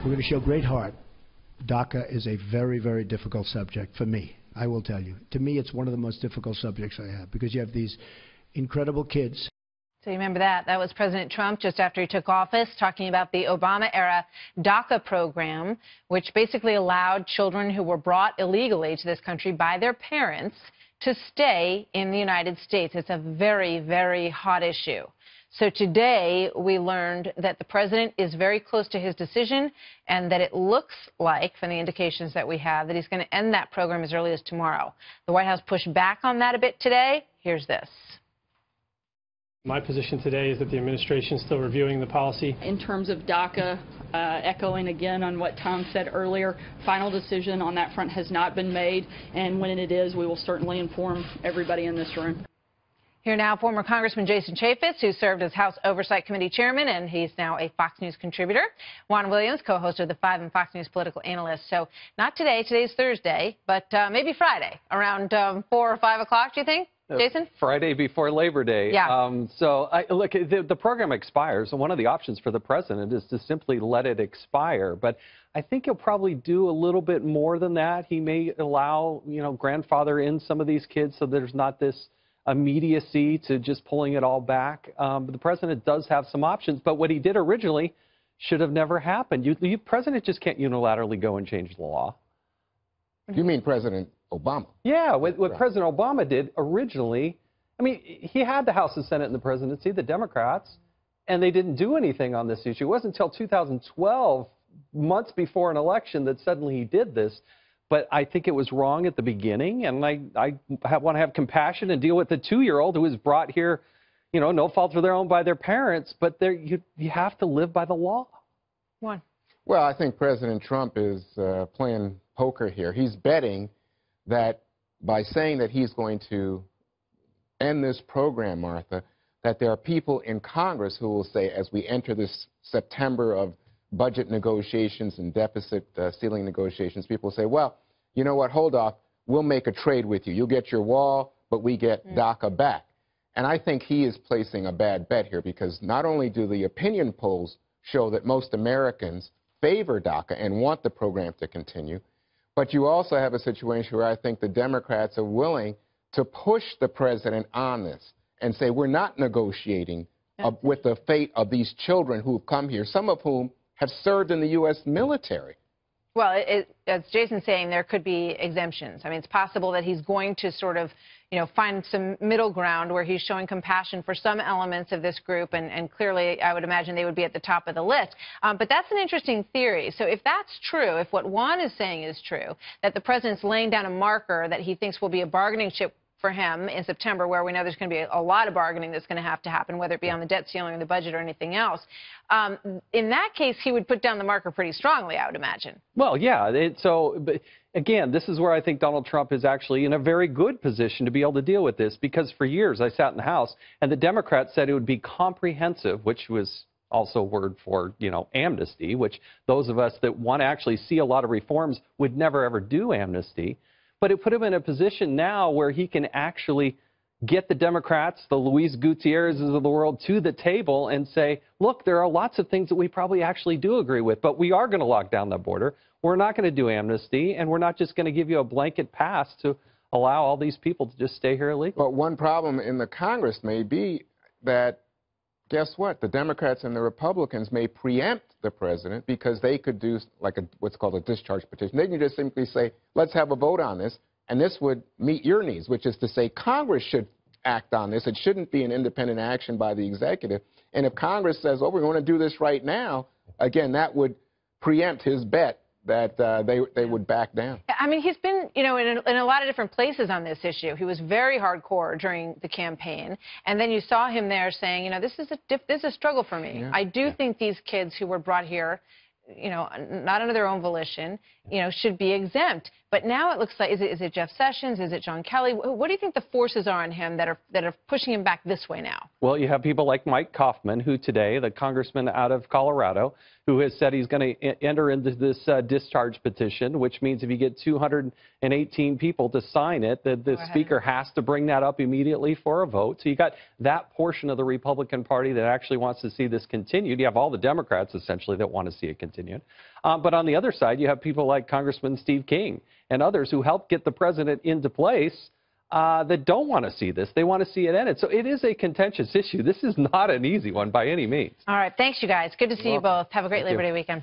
We're going to show great heart. DACA is a very, very difficult subject for me, I will tell you. To me, it's one of the most difficult subjects I have because you have these incredible kids. So you remember that? That was President Trump just after he took office, talking about the Obama-era DACA program, which basically allowed children who were brought illegally to this country by their parents to stay in the United States. It's a very, very hot issue. So today we learned that the president is very close to his decision and that it looks like, from the indications that we have, that he's going to end that program as early as tomorrow. The White House pushed back on that a bit today. Here's this. My position today is that the administration is still reviewing the policy. In terms of DACA, echoing again on what Tom said earlier, final decision on that front has not been made, and when it is, we will certainly inform everybody in this room. Here now, former Congressman Jason Chaffetz, who served as House Oversight Committee chairman, and he's now a Fox News contributor. Juan Williams, co-host of The Five and Fox News political analyst. So not today, today's Thursday, but maybe Friday, around 4 or 5 o'clock, do you think? Jason? Friday before Labor Day. Yeah. Look, the program expires, and one of the options for the president is to simply let it expire. But I think he'll probably do a little bit more than that. He may allow, grandfather in some of these kids so there's not this immediacy to just pulling it all back. But the president does have some options. But what he did originally should have never happened. The president just can't unilaterally go and change the law. You mean President Obama? Yeah, what President Obama did originally, I mean, he had the House and Senate and the presidency, the Democrats, and they didn't do anything on this issue. It wasn't until 2012, months before an election, that suddenly he did this. But I think it was wrong at the beginning, and I want to have compassion and deal with the 2-year-old who was brought here, no fault of their own by their parents, but you have to live by the law. Juan. Well, I think President Trump is playing poker here. He's betting that by saying that he's going to end this program, Martha, that there are people in Congress who will say, as we enter this September of budget negotiations and deficit ceiling negotiations, people will say, well, you know what, hold off, we'll make a trade with you. You'll get your wall, but we get DACA back. And I think he is placing a bad bet here because not only do the opinion polls show that most Americans favor DACA and want the program to continue, but you also have a situation where I think the Democrats are willing to push the president on this and say we're not negotiating with the fate of these children who have come here, some of whom have served in the U.S. military. Well, as Jason's saying, there could be exemptions. I mean, it's possible that he's going to sort of, find some middle ground where he's showing compassion for some elements of this group, and clearly, I would imagine they would be at the top of the list. But that's an interesting theory. So if that's true, if what Juan is saying is true, that the president's laying down a marker that he thinks will be a bargaining chip for him in September, where we know there's going to be a lot of bargaining that's going to have to happen, whether it be on the debt ceiling or the budget or anything else. In that case, he would put down the marker pretty strongly, I would imagine. Well, yeah. But again, this is where I think Donald Trump is actually in a very good position to be able to deal with this, because for years I sat in the House and the Democrats said it would be comprehensive, which was also a word for, amnesty, which those of us that want to actually see a lot of reforms would never, ever do amnesty. But it put him in a position now where he can actually get the Democrats, the Luis Gutierrez's of the world, to the table and say, look, there are lots of things that we probably actually do agree with, but we are going to lock down the border. We're not going to do amnesty, and we're not just going to give you a blanket pass to allow all these people to just stay here illegally. But one problem in the Congress may be that, guess what? The Democrats and the Republicans may preempt the president because they could do like what's called a discharge petition. They can just simply say, let's have a vote on this, and this would meet your needs, which is to say Congress should act on this. It shouldn't be an independent action by the executive. And if Congress says, oh, we're going to do this right now, again, that would preempt his bet that they would back down. I mean, he's been, in a lot of different places on this issue. He was very hardcore during the campaign, and then you saw him there saying, this is a struggle for me. Yeah. I do think these kids who were brought here, not under their own volition, should be exempt. But now it looks like, is it Jeff Sessions? Is it John Kelly? What do you think the forces are on him that are pushing him back this way now? Well, you have people like Mike Kaufman, who today, the congressman out of Colorado, who has said he's going to enter into this discharge petition, which means if you get 218 people to sign it, the speaker has to bring that up immediately for a vote. So you got that portion of the Republican Party that actually wants to see this continued. You have all the Democrats, essentially, that want to see it continued. But on the other side, you have people like Congressman Steve King and others who helped get the president into place that don't want to see this. They want to see it ended. So it is a contentious issue. This is not an easy one by any means. All right. Thanks, you guys. Good to see you both. Have a great Labor Day weekend.